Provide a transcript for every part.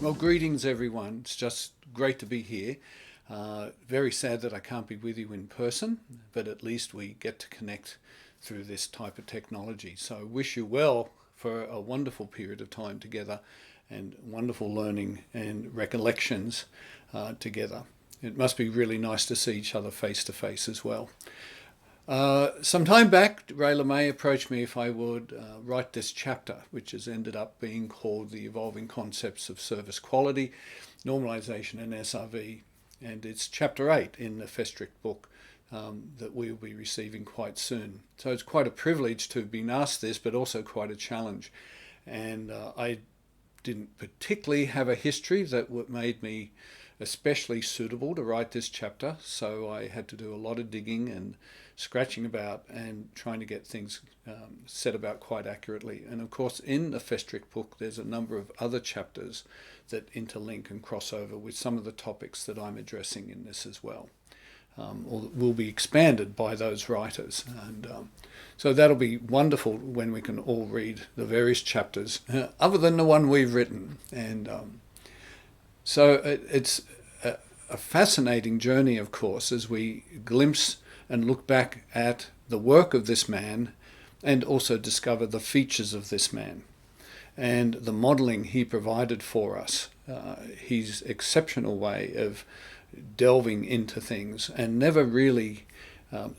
Well, greetings everyone. It's just great to be here. Very sad that I can't be with you in person, but at least we get to connect through this type of technology. So I wish you well for a wonderful period of time together and wonderful learning and recollections together. It must be really nice to see each other face to face as well. Some time back, Ray LeMay approached me if I would write this chapter, which has ended up being called The Evolving Concepts of Service Quality, Normalization and SRV. And it's chapter 8 in the Festschrift book that we'll be receiving quite soon. So it's quite a privilege to have been asked this, but also quite a challenge. And I didn't particularly have a history that made me especially suitable to write this chapter, so I had to do a lot of digging and scratching about and trying to get things set about quite accurately. And of course, in the Festschrift book, there's a number of other chapters that interlink and cross over with some of the topics that I'm addressing in this as well, or will be expanded by those writers. And so that'll be wonderful when we can all read the various chapters, other than the one we've written. And so it's a fascinating journey, of course, as we glimpse and look back at the work of this man and also discover the features of this man and the modelling he provided for us, his exceptional way of delving into things and never really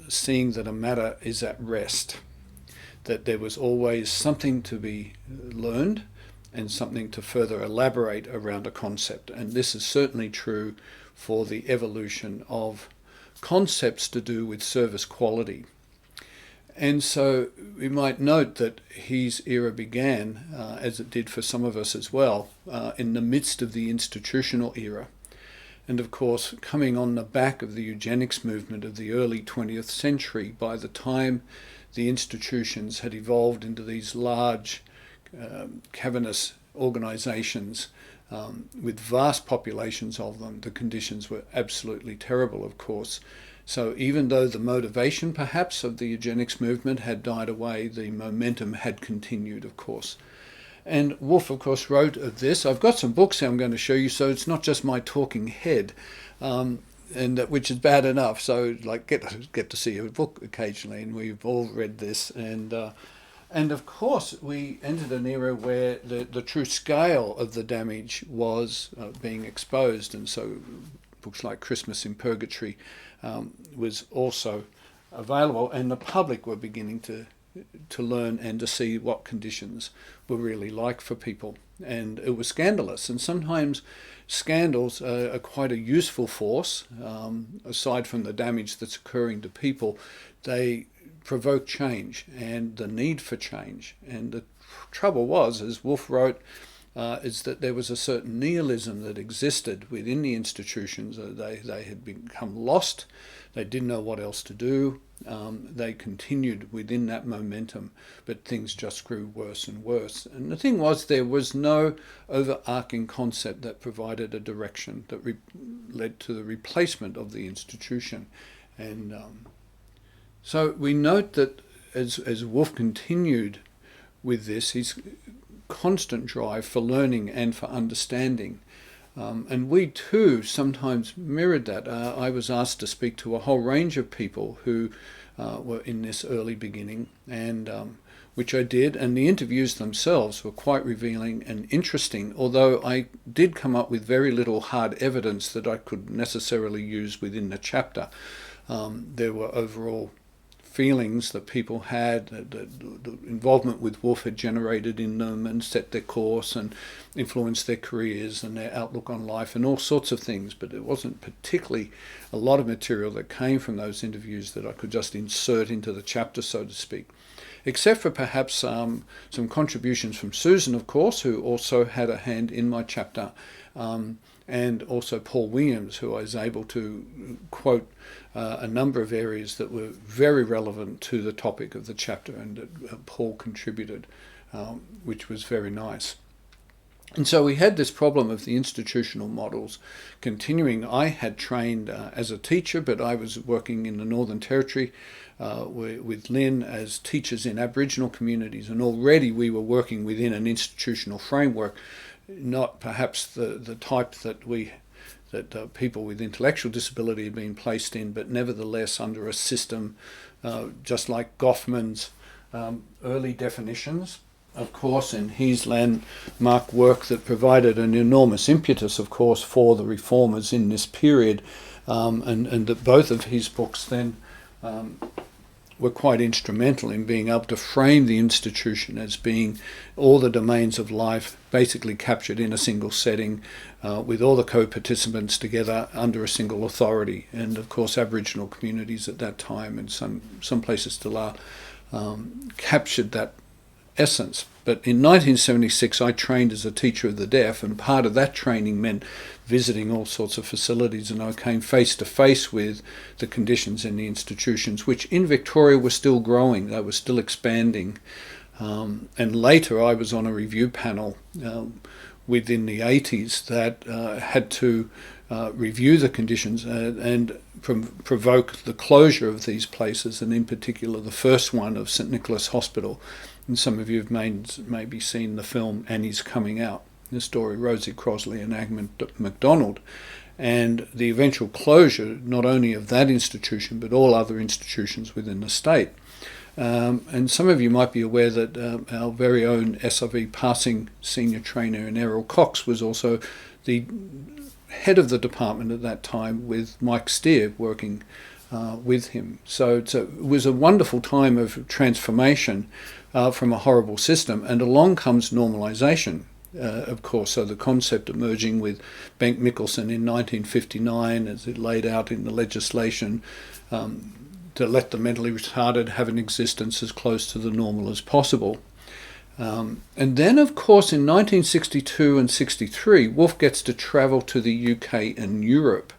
seeing that a matter is at rest, that there was always something to be learned and something to further elaborate around a concept. And this is certainly true for the evolution of concepts to do with service quality. And so we might note that his era began, as it did for some of us as well, in the midst of the institutional era. And of course, coming on the back of the eugenics movement of the early 20th century, by the time the institutions had evolved into these large cavernous organizations with vast populations of them, the conditions were absolutely terrible, of course. So even though the motivation perhaps of the eugenics movement had died away, the momentum had continued, of course. And Wolf, of course, wrote of this. I've got some books I'm going to show you, so it's not just my talking head, and which is bad enough. So like get to see a book occasionally, and we've all read this. And of course, we entered an era where the true scale of the damage was being exposed. And so books like Christmas in Purgatory was also available, and the public were beginning to learn and to see what conditions were really like for people. And it was scandalous. And sometimes scandals are quite a useful force. Aside from the damage that's occurring to people, they provoke change and the need for change. And the trouble was, as Wolf wrote, is that there was a certain nihilism that existed within the institutions. They had become lost. They didn't know what else to do. They continued within that momentum, but things just grew worse and worse. And the thing was, there was no overarching concept that provided a direction that led to the replacement of the institution. And so we note that as Wolf continued with this, his constant drive for learning and for understanding. And we too sometimes mirrored that. I was asked to speak to a whole range of people who were in this early beginning, and which I did, and the interviews themselves were quite revealing and interesting, although I did come up with very little hard evidence that I could necessarily use within the chapter. There were overall feelings that people had, the involvement with Wolf had generated in them and set their course and influenced their careers and their outlook on life and all sorts of things. But it wasn't particularly a lot of material that came from those interviews that I could just insert into the chapter, so to speak, except for perhaps some contributions from Susan, of course, who also had a hand in my chapter, and also Paul Williams, who I was able to quote a number of areas that were very relevant to the topic of the chapter, and that Paul contributed, which was very nice. And so we had this problem of the institutional models continuing. I had trained as a teacher, but I was working in the Northern Territory with Lynn as teachers in Aboriginal communities, and already we were working within an institutional framework not perhaps the type that people with intellectual disability had been placed in, but nevertheless under a system just like Goffman's early definitions, of course, in his landmark work that provided an enormous impetus, of course, for the reformers in this period, and that both of his books then were quite instrumental in being able to frame the institution as being all the domains of life basically captured in a single setting, with all the co-participants together under a single authority. And of course Aboriginal communities at that time, and some places still are, captured that essence. But in 1976 I trained as a teacher of the deaf, and part of that training meant visiting all sorts of facilities, and I came face to face with the conditions in the institutions, which in Victoria were still growing, they were still expanding. And later I was on a review panel within the 80s that had to review the conditions and provoke the closure of these places, and in particular the first one of St Nicholas Hospital. And some of you have maybe seen the film Annie's Coming Out, the story Rosie Crosley and Agnes MacDonald, and the eventual closure not only of that institution but all other institutions within the state. And some of you might be aware that our very own SRV passing senior trainer in Errol Cox was also the head of the department at that time, with Mike Steer working with him. So it was a wonderful time of transformation from a horrible system, and along comes normalization, of course. So the concept emerging with Bengt Mikkelsen in 1959, as it laid out in the legislation, to let the mentally retarded have an existence as close to the normal as possible. And then, of course, in 1962 and 63, Wolf gets to travel to the UK and Europe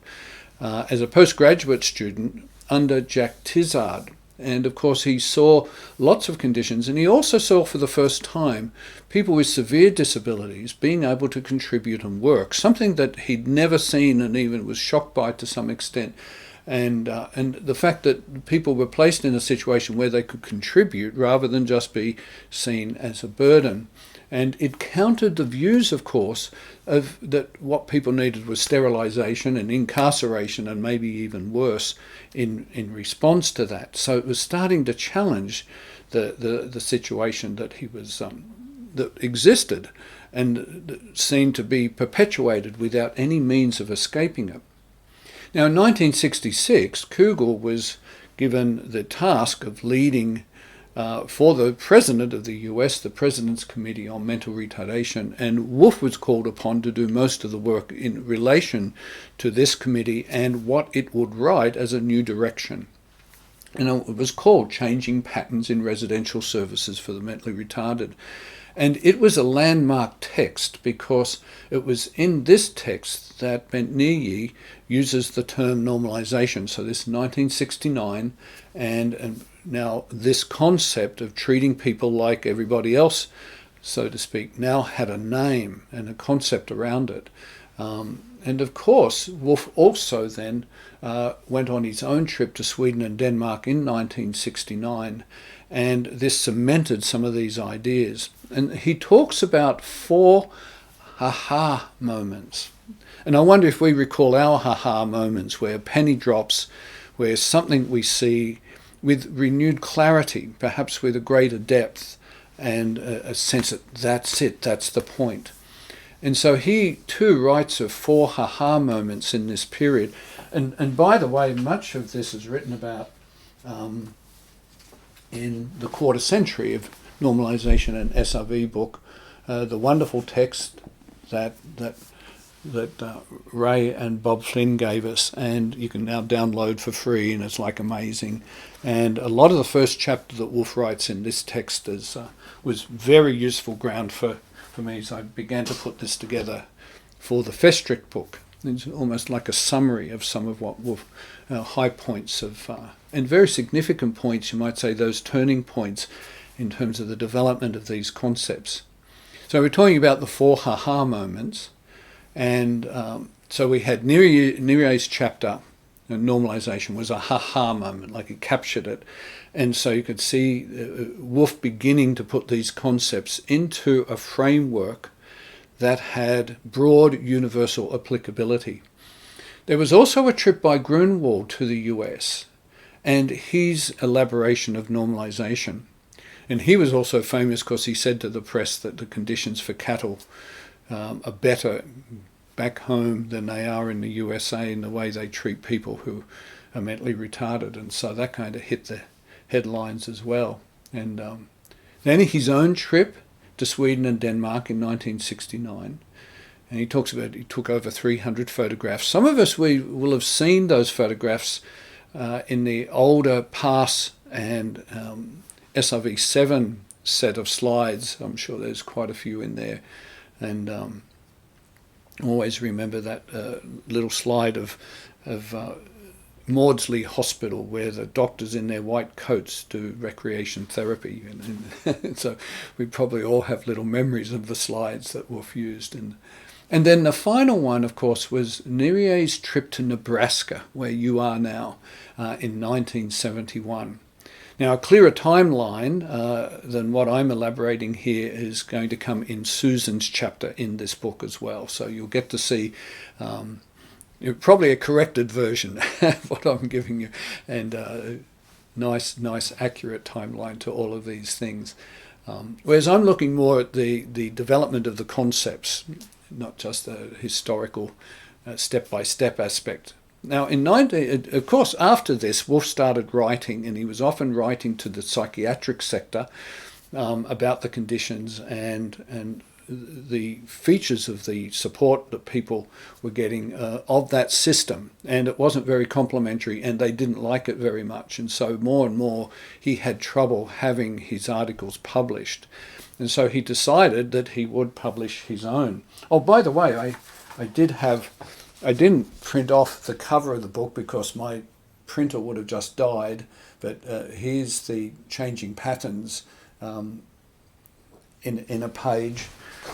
as a postgraduate student under Jack Tizard. And of course he saw lots of conditions, and he also saw for the first time people with severe disabilities being able to contribute and work, something that he'd never seen and even was shocked by to some extent. And the fact that people were placed in a situation where they could contribute rather than just be seen as a burden. And it countered the views, of course, of that what people needed was sterilization and incarceration, and maybe even worse in response to that. So it was starting to challenge the situation that he was that existed and seemed to be perpetuated without any means of escaping it. Now, in 1966, Kugel was given the task of leading for the President of the US, the President's Committee on Mental Retardation, and Wolf was called upon to do most of the work in relation to this committee and what it would write as a new direction. And it was called Changing Patterns in Residential Services for the Mentally Retarded. And it was a landmark text because it was in this text that Bent Nyi uses the term normalization. So this is 1969, and now this concept of treating people like everybody else, so to speak, now had a name and a concept around it. And of course, Wolf also then went on his own trip to Sweden and Denmark in 1969, and this cemented some of these ideas. And he talks about 4 ha-ha moments. And I wonder if we recall our ha-ha moments, where a penny drops, where something we see with renewed clarity, perhaps with a greater depth, and a sense that that's it, that's the point. And so he too writes of 4 ha-ha moments in this period. And by the way, much of this is written about in the quarter century of Normalization and SRV book, the wonderful text that Ray and Bob Flynn gave us, and you can now download for free, and it's like amazing. And a lot of the first chapter that Wolf writes in this text was very useful ground for me as I began to put this together for the Festschrift book. It's almost like a summary of some of what Wolf, high points of, and very significant points, you might say, those turning points in terms of the development of these concepts. So we're talking about the 4 ha-ha moments, and so we had Niri's chapter, Normalization, was a ha-ha moment, like it captured it. And so you could see Wolf beginning to put these concepts into a framework that had broad universal applicability. There was also a trip by Grunewald to the US and his elaboration of normalization. And he was also famous because he said to the press that the conditions for cattle are better back home than they are in the USA in the way they treat people who are mentally retarded. And so that kind of hit the headlines as well. And then his own trip to Sweden and Denmark in 1969. And he talks about he took over 300 photographs. Some of us we will have seen those photographs in the older PASS and SRV 7 set of slides. I'm sure there's quite a few in there. And always remember that little slide of Maudsley Hospital where the doctors in their white coats do recreation therapy. And so we probably all have little memories of the slides that Wolf used. And then the final one, of course, was Nérier's trip to Nebraska, where you are now, in 1971. Now, a clearer timeline than what I'm elaborating here is going to come in Susan's chapter in this book as well. So you'll get to see probably a corrected version of what I'm giving you, and nice, accurate timeline to all of these things. Whereas I'm looking more at the development of the concepts, not just the historical step-by-step aspect. Now, of course, after this, Wolf started writing, and he was often writing to the psychiatric sector about the conditions and the features of the support that people were getting of that system. And it wasn't very complimentary, and they didn't like it very much. And so more and more, he had trouble having his articles published. And so he decided that he would publish his own. Oh, by the way, I didn't print off the cover of the book because my printer would have just died, but here's the changing patterns in a page.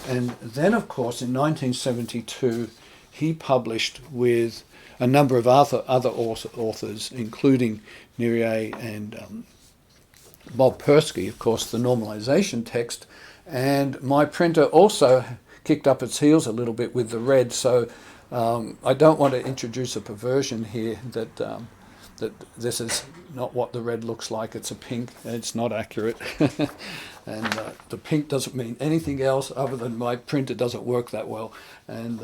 And then, of course, in 1972, he published with a number of other authors, including Nérier and Bob Persky, of course, the normalization text. And my printer also kicked up its heels a little bit with the red, so I don't want to introduce a perversion here that this is not what the red looks like. It's a pink, and it's not accurate. And the pink doesn't mean anything else other than my printer doesn't work that well. And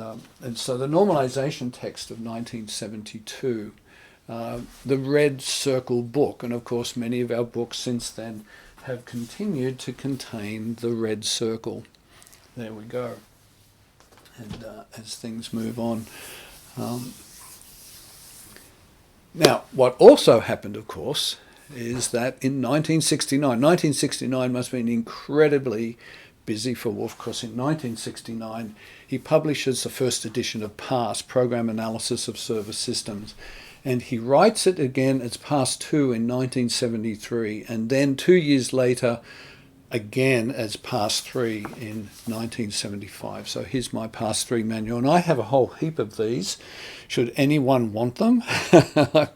so the normalization text of 1972, the red circle book, and of course many of our books since then have continued to contain the red circle. There we go. And as things move on. Now, what also happened, of course, is that in 1969 must have been incredibly busy for Wolf, because in 1969 he publishes the first edition of PASS, Program Analysis of Service Systems, and he writes it again as PASS 2 in 1973, and then 2 years later again as PASS 3 in 1975. So here's my PASS 3 manual, and I have a whole heap of these should anyone want them. I've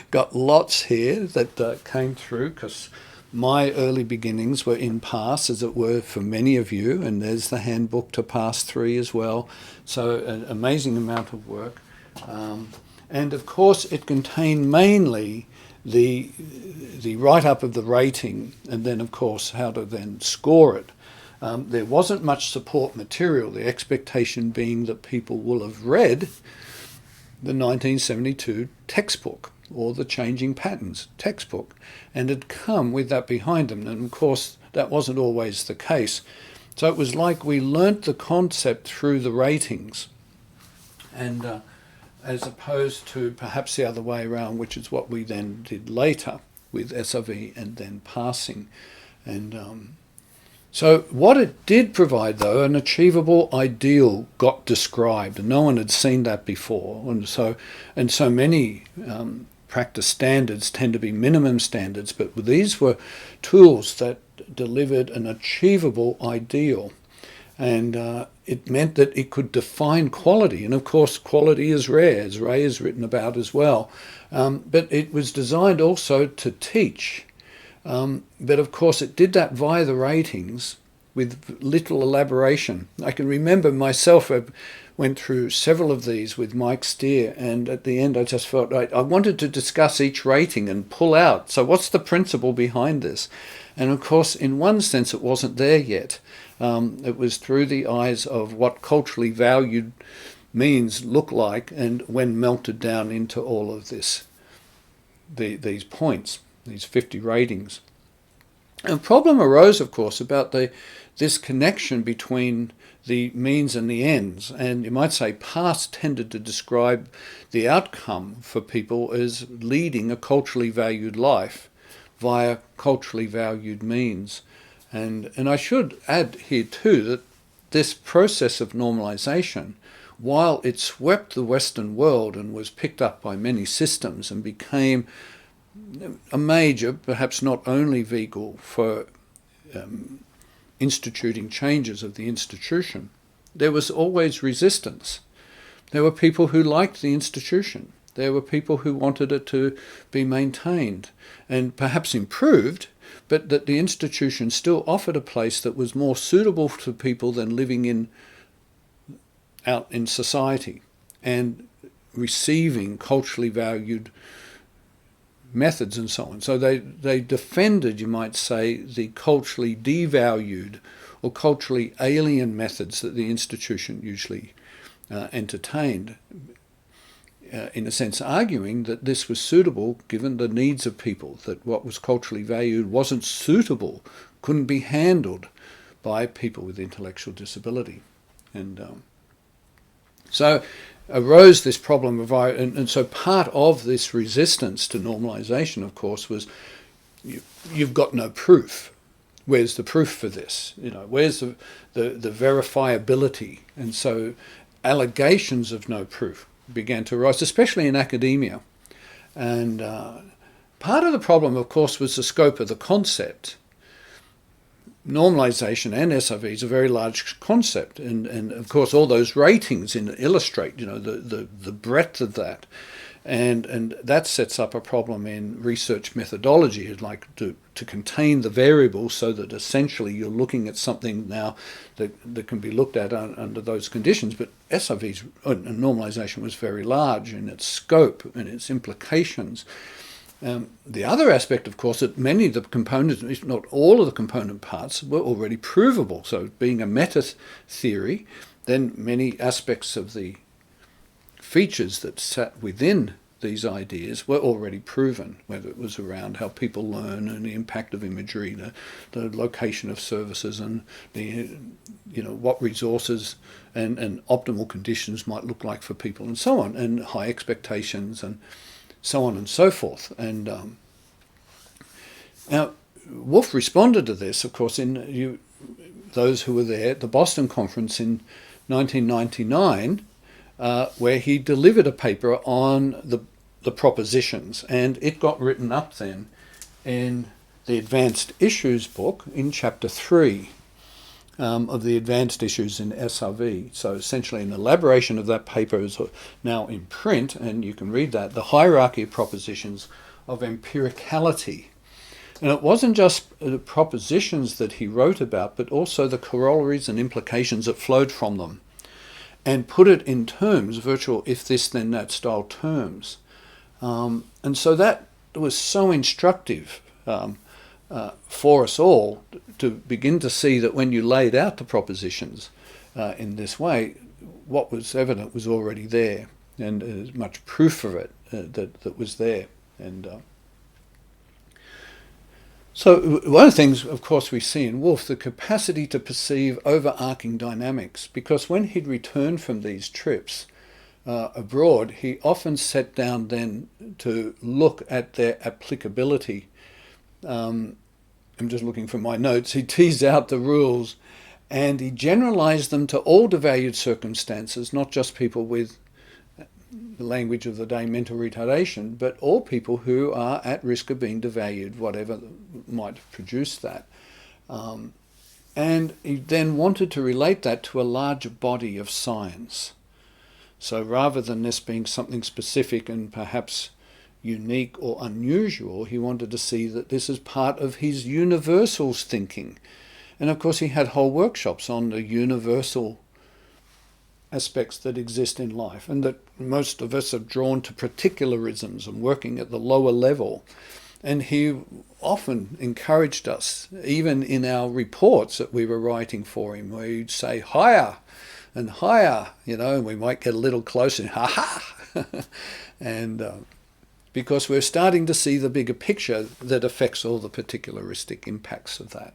got lots here that came through because my early beginnings were in PASS, as it were, for many of you, and there's the handbook to PASS 3 as well. So an amazing amount of work. And of course it contained mainly the write-up of the rating, and then of course how to then score it. There wasn't much support material, the expectation being that people will have read the 1972 textbook or the Changing Patterns textbook and had come with that behind them. And of course that wasn't always the case. So it was like we learnt the concept through the ratings, and as opposed to perhaps the other way around, which is what we then did later with SRV and then passing. And so what it did provide, though, an achievable ideal got described, and no one had seen that before. And so many practice standards tend to be minimum standards, but these were tools that delivered an achievable ideal. And it meant that it could define quality. And of course, quality is rare, as Ray has written about as well. But it was designed also to teach. But of course, it did that via the ratings. with little elaboration. I can remember myself, I went through several of these with Mike Steer, and at the end I just felt I wanted to discuss each rating and pull out, so what's the principle behind this? And of course, in one sense, it wasn't there yet. It was through the eyes of what culturally valued means look like, and when melted down into all of this, these points, these 50 ratings. And a problem arose, of course, about this connection between the means and the ends. And you might say past tended to describe the outcome for people as leading a culturally valued life via culturally valued means. And I should add here too that this process of normalization, while it swept the Western world and was picked up by many systems and became a major, perhaps not only vehicle for instituting changes of the institution, there was always resistance. There were people who liked the institution. There were people who wanted it to be maintained and perhaps improved, but that the institution still offered a place that was more suitable to people than living out in society and receiving culturally valued methods and so on. So they defended, you might say, the culturally devalued or culturally alien methods that the institution usually entertained, in a sense arguing that this was suitable given the needs of people, that what was culturally valued wasn't suitable, couldn't be handled by people with intellectual disability. And so arose this problem of, and so part of this resistance to normalization, of course, was you've got no proof. Where's the proof for this? Where's the verifiability? And so allegations of no proof began to arise, especially in academia. And part of the problem, of course, was the scope of the concept. Normalization and SRV is a very large concept, and of course all those ratings illustrate the breadth of that, and that sets up a problem in research methodology, like to contain the variables so that essentially you're looking at something now that can be looked at under those conditions. But SRV's normalization was very large in its scope and its implications. The other aspect, of course, that many of the components, if not all of the component parts, were already provable. So being a meta theory, then many aspects of the features that sat within these ideas were already proven, whether it was around how people learn and the impact of imagery, the location of services, and what resources and optimal conditions might look like for people, and so on, and high expectations and so on and so forth. And now Wolf responded to this, of course, in those who were there at the Boston conference in 1999, where he delivered a paper on the propositions, and it got written up then in the Advanced Issues book in Chapter 3 of the Advanced Issues in SRV. So essentially an elaboration of that paper is now in print, and you can read that, the hierarchy of propositions of empiricality. And it wasn't just the propositions that he wrote about, but also the corollaries and implications that flowed from them, and put it in terms, virtual if this then that style terms. And so that was so instructive for us all to begin to see that when you laid out the propositions in this way, what was evident was already there, and as much proof of it that was there. And so one of the things, of course, we see in Wolf, the capacity to perceive overarching dynamics, because when he'd returned from these trips abroad, he often sat down then to look at their applicability. I'm just looking for my notes. He teased out the rules, and he generalized them to all devalued circumstances, not just people with the language of the day, mental retardation, but all people who are at risk of being devalued, whatever might produce that. And he then wanted to relate that to a larger body of science. So rather than this being something specific and perhaps unique or unusual, he wanted to see that this is part of his universals thinking. And of course he had whole workshops on the universal aspects that exist in life, and that most of us are drawn to particularisms and working at the lower level. And he often encouraged us, even in our reports that we were writing for him, where he'd say higher and higher, and we might get a little closer, ha-ha! And because we're starting to see the bigger picture that affects all the particularistic impacts of that.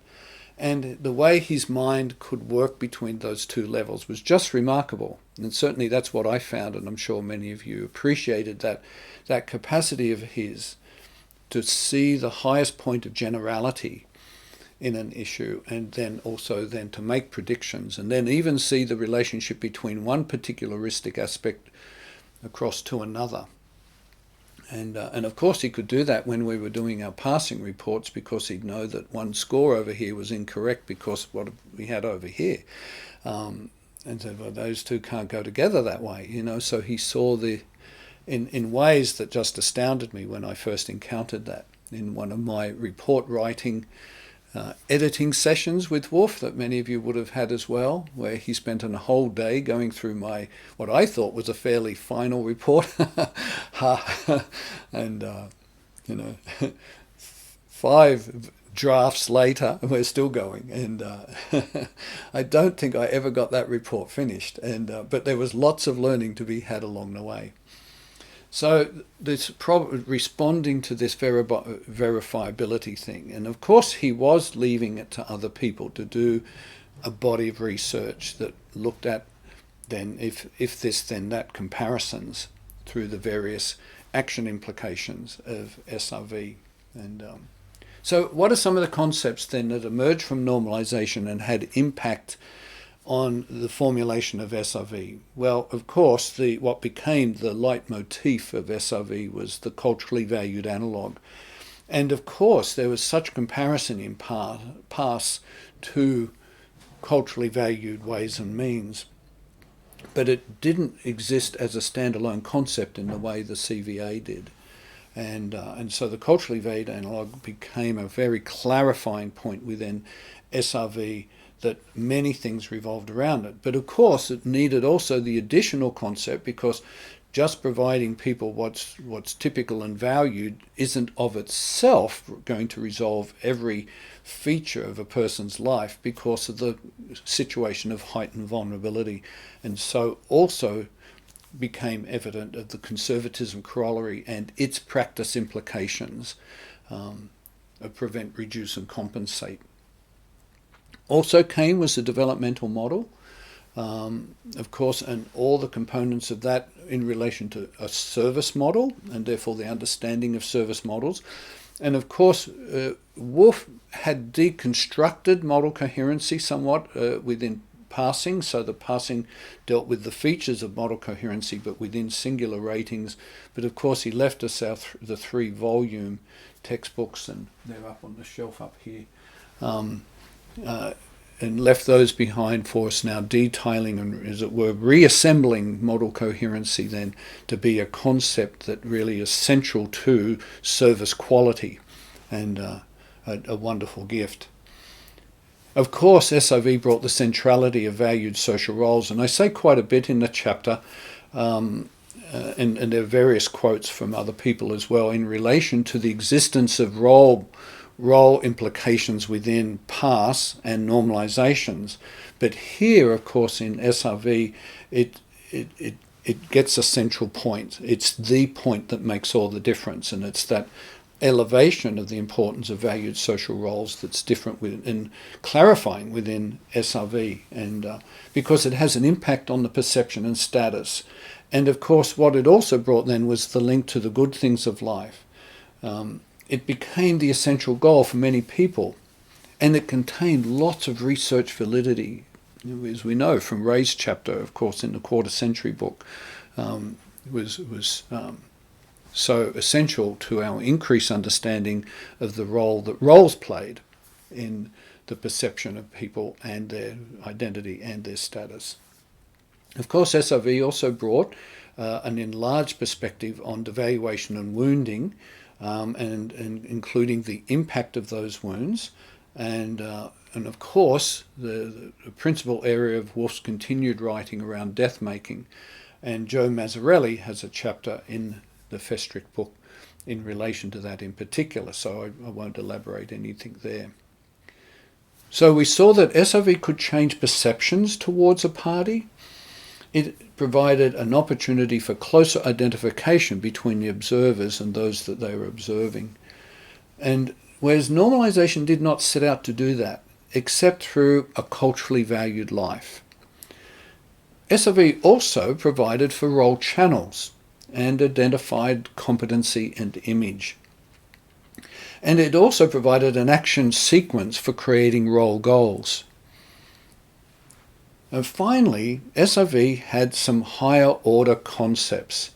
And the way his mind could work between those two levels was just remarkable. And certainly that's what I found, and I'm sure many of you appreciated that capacity of his to see the highest point of generality in an issue, and then also then to make predictions, and then even see the relationship between one particularistic aspect across to another. And of course he could do that when we were doing our passing reports, because he'd know that one score over here was incorrect because of what we had over here. And so, well, those two can't go together that way, So he saw in ways that just astounded me when I first encountered that in one of my report writing editing sessions with Wolf that many of you would have had as well, where he spent a whole day going through what I thought was a fairly final report. And 5 drafts later, we're still going. And I don't think I ever got that report finished. But there was lots of learning to be had along the way. So this responding to this verifiability thing. And of course he was leaving it to other people to do a body of research that looked at then if this then that comparisons through the various action implications of SRV. And so what are some of the concepts then that emerged from normalization and had impact on the formulation of SRV? Well, of course, what became the leitmotif of SRV was the culturally valued analogue. And of course, there was such comparison in past to culturally valued ways and means, but it didn't exist as a standalone concept in the way the CVA did. And so the culturally valued analogue became a very clarifying point within SRV, that many things revolved around it. But of course it needed also the additional concept, because just providing people what's typical and valued isn't of itself going to resolve every feature of a person's life because of the situation of heightened vulnerability. And so also became evident of the conservatism corollary and its practice implications of prevent, reduce and compensate. Also came was the developmental model, of course, and all the components of that in relation to a service model, and therefore the understanding of service models. And of course, Wolf had deconstructed model coherency somewhat within passing. So the passing dealt with the features of model coherency, but within singular ratings. But of course, he left us the 3-volume textbooks, and they're up on the shelf up here. And left those behind for us now, detailing and, as it were, reassembling model coherency then to be a concept that really is central to service quality, and a wonderful gift. Of course, SRV brought the centrality of valued social roles, and I say quite a bit in the chapter, and there are various quotes from other people as well in relation to the existence of role implications within pass and normalizations. But here, of course, in SRV, it gets a central point. It's the point that makes all the difference, and it's that elevation of the importance of valued social roles that's different in clarifying within SRV, and because it has an impact on the perception and status. And of course, what it also brought then was the link to the good things of life. It became the essential goal for many people, and it contained lots of research validity, as we know from Ray's chapter, of course, in the quarter century book, was so essential to our increased understanding of the role that roles played in the perception of people and their identity and their status. Of course, SRV also brought an enlarged perspective on devaluation and wounding, and including the impact of those wounds, and And of course, the principal area of Wolf's continued writing around death making, and Joe Mazzarelli has a chapter in the Festschrift book in relation to that in particular, so I won't elaborate anything there. So we saw that SRV could change perceptions towards a party. It provided an opportunity for closer identification between the observers and those that they were observing. And whereas normalization did not set out to do that, except through a culturally valued life. SRV also provided for role channels and identified competency and image. And it also provided an action sequence for creating role goals. And finally, SRV had some higher order concepts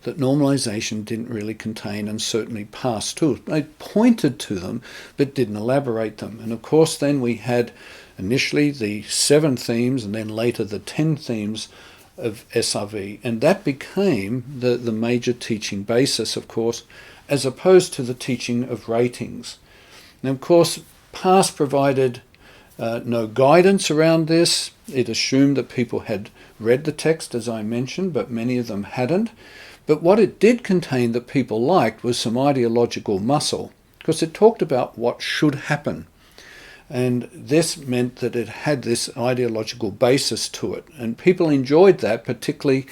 that normalization didn't really contain and certainly passed to. They pointed to them but didn't elaborate them. And of course then we had initially the 7 themes and then later the 10 themes of SRV, and that became the major teaching basis, of course, as opposed to the teaching of ratings. Now, of course, past provided no guidance around this. It assumed that people had read the text, as I mentioned, but many of them hadn't. But what it did contain that people liked was some ideological muscle, because it talked about what should happen. And this meant that it had this ideological basis to it. And people enjoyed that, particularly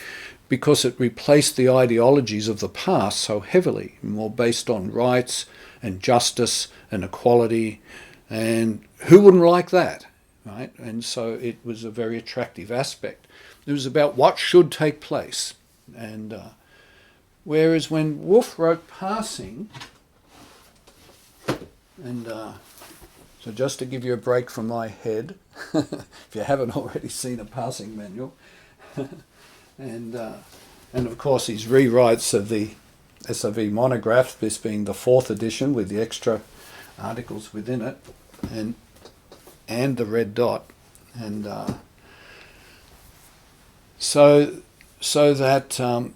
because it replaced the ideologies of the past so heavily, more based on rights and justice and equality. And who wouldn't like that, right? And so it was a very attractive aspect. It was about what should take place. And whereas when Wolf wrote Passing, and so just to give you a break from my head, if you haven't already seen a passing manual, and of course his rewrites of the SRV monograph, this being the 4th edition with the extra articles within it, and the red dot, and so that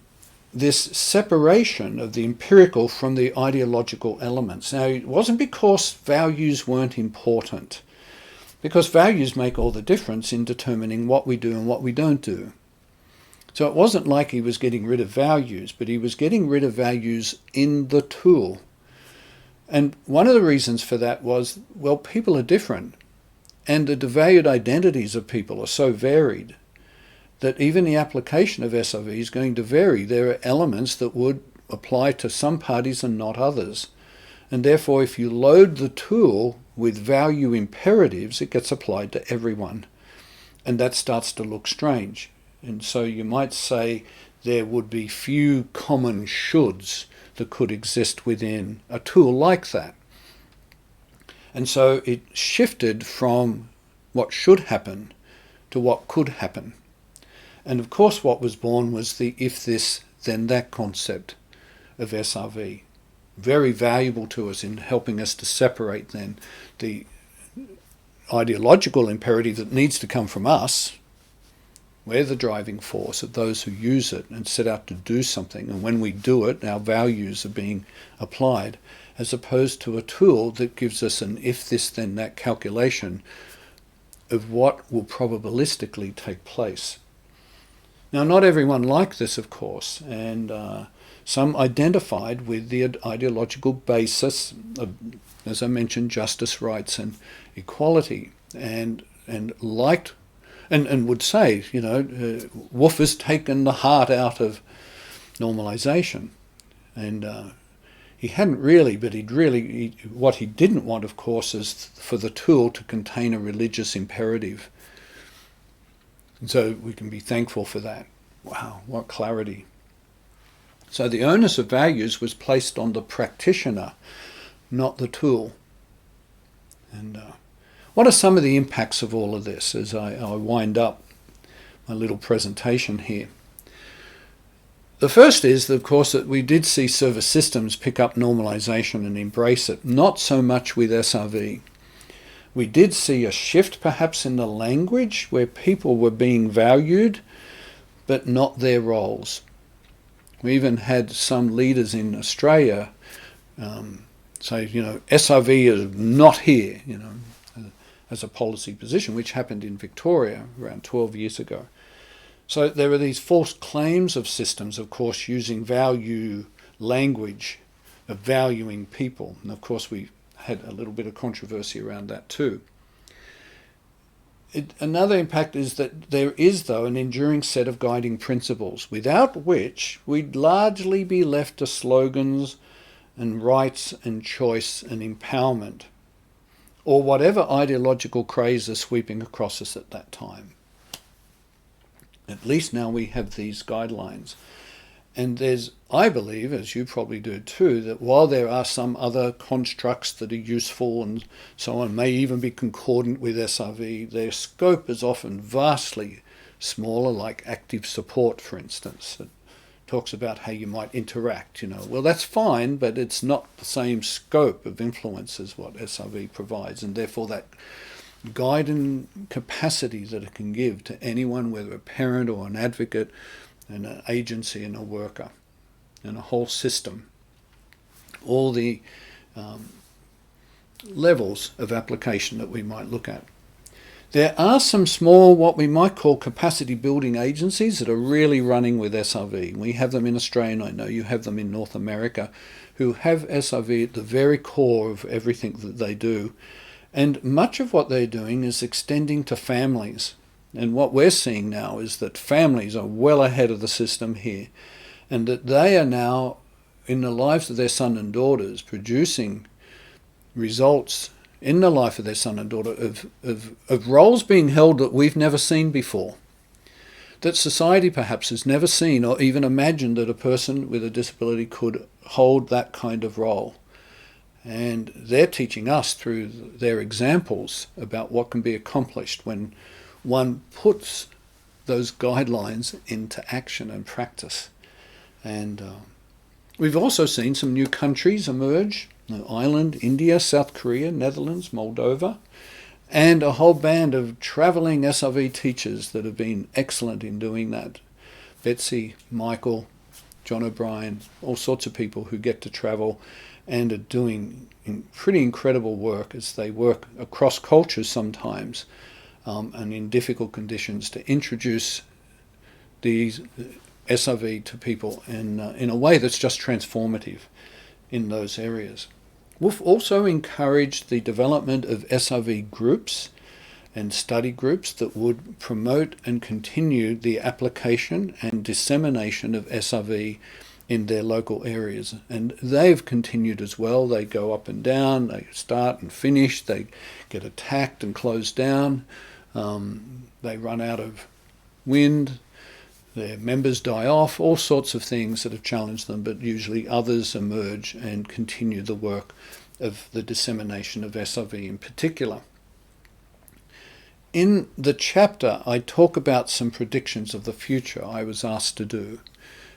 this separation of the empirical from the ideological elements. Now, it wasn't because values weren't important, because values make all the difference in determining what we do and what we don't do. So it wasn't like he was getting rid of values, but he was getting rid of values in the tool. And one of the reasons for that was, well, people are different, and the devalued identities of people are so varied that even the application of SRV is going to vary. There are elements that would apply to some parties and not others. And therefore, if you load the tool with value imperatives, it gets applied to everyone. And that starts to look strange. And so you might say there would be few common shoulds that could exist within a tool like that. And so it shifted from what should happen to what could happen. And of course what was born was the if this, then that concept of SRV. Very valuable to us in helping us to separate then the ideological imperative that needs to come from us. We're the driving force of those who use it and set out to do something. And when we do it, our values are being applied, as opposed to a tool that gives us an if this, then that calculation of what will probabilistically take place. Now, not everyone liked this, of course, and some identified with the ideological basis of, as I mentioned, justice, rights, and equality, and liked, and would say, you know, Wolf has taken the heart out of normalization, and he hadn't really, but what he didn't want, of course, is for the tool to contain a religious imperative. And so we can be thankful for that. Wow, what clarity. So the onus of values was placed on the practitioner, not the tool. And what are some of the impacts of all of this as I wind up my little presentation here? The first is, of course, that we did see service systems pick up normalization and embrace it, not so much with SRV. We did see a shift perhaps in the language where people were being valued, but not their roles. We even had some leaders in Australia say, you know, SRV is not here, you know, as a policy position, which happened in Victoria around 12 years ago. So there are these false claims of systems, of course, using value language of valuing people. And of course, we had a little bit of controversy around that too. Another impact is that there is, though, an enduring set of guiding principles, without which we'd largely be left to slogans and rights and choice and empowerment, or whatever ideological craze is sweeping across us at that time. At least now we have these guidelines. And there's, I believe, as you probably do too, that while there are some other constructs that are useful and so on, may even be concordant with SRV, their scope is often vastly smaller, like active support, for instance. It talks about how you might interact, Well, that's fine, but it's not the same scope of influence as what SRV provides, and therefore that guiding capacity that it can give to anyone, whether a parent or an advocate, and an agency and a worker, and a whole system, all the levels of application that we might look at. There are some small, what we might call capacity building agencies that are really running with SRV. We have them in Australia, and I know you have them in North America, who have SRV at the very core of everything that they do. And much of what they're doing is extending to families. And what we're seeing now is that families are well ahead of the system here, and that they are now, in the lives of their son and daughters, producing results in the life of their son and daughter of roles being held that we've never seen before, that society perhaps has never seen or even imagined that a person with a disability could hold that kind of role. And they're teaching us through their examples about what can be accomplished when one puts those guidelines into action and practice. And we've also seen some new countries emerge: Ireland, India, South Korea, Netherlands, Moldova, and a whole band of travelling SRV teachers that have been excellent in doing that. Betsy, Michael, John O'Brien, all sorts of people who get to travel and are doing pretty incredible work as they work across cultures sometimes, and in difficult conditions, to introduce these SRV to people in a way that's just transformative in those areas. Wolf also encouraged the development of SRV groups and study groups that would promote and continue the application and dissemination of SRV in their local areas. And they've continued as well. They go up and down, they start and finish, they get attacked and closed down. They run out of wind, their members die off, all sorts of things that have challenged them, but usually others emerge and continue the work of the dissemination of SRV in particular. In the chapter, I talk about some predictions of the future I was asked to do.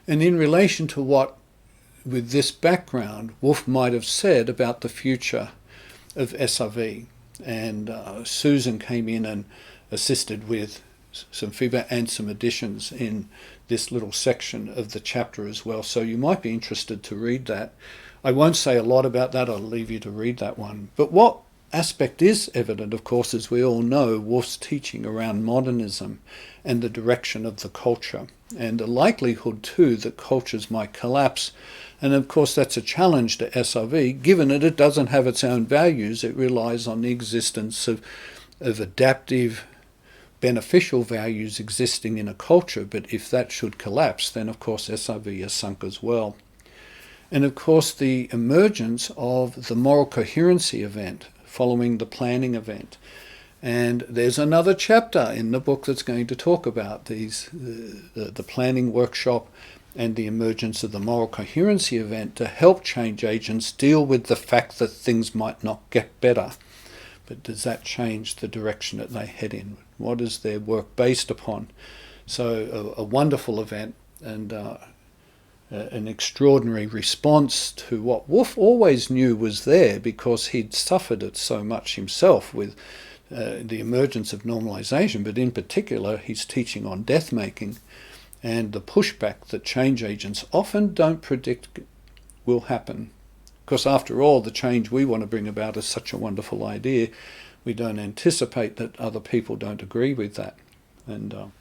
And in relation to what, with this background, Wolf might have said about the future of SRV. And Susan came in and assisted with some feedback and some additions in this little section of the chapter as well. So you might be interested to read that. I won't say a lot about that. I'll leave you to read that one. But what aspect is evident, of course, as we all know, Wolf's teaching around modernism and the direction of the culture, and the likelihood too that cultures might collapse. And of course that's a challenge to SRV, given that it doesn't have its own values. It relies on the existence of adaptive, beneficial values existing in a culture, but if that should collapse, then of course SRV is sunk as well. And of course the emergence of the moral coherency event following the planning event. And there's another chapter in the book that's going to talk about these, the planning workshop and the emergence of the moral coherency event to help change agents deal with the fact that things might not get better. But does that change the direction that they head in? What is their work based upon? So a wonderful event, and an extraordinary response to what Wolf always knew was there, because he'd suffered it so much himself with the emergence of normalization, but in particular his teaching on death making and the pushback that change agents often don't predict will happen. Because after all, the change we want to bring about is such a wonderful idea. we don't anticipate that other people don't agree with that. And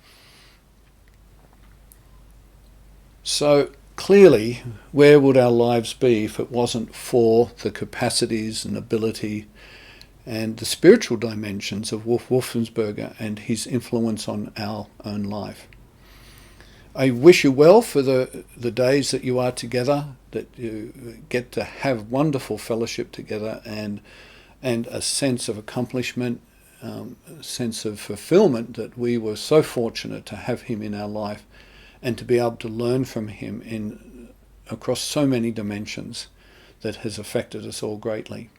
so clearly, where would our lives be if it wasn't for the capacities and ability and the spiritual dimensions of Wolf Wolfensberger and his influence on our own life? I wish you well for the days that you are together, that you get to have wonderful fellowship together and a sense of accomplishment, a sense of fulfillment, that we were so fortunate to have him in our life and to be able to learn from him across so many dimensions that has affected us all greatly.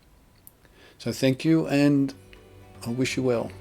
So thank you, and I wish you well.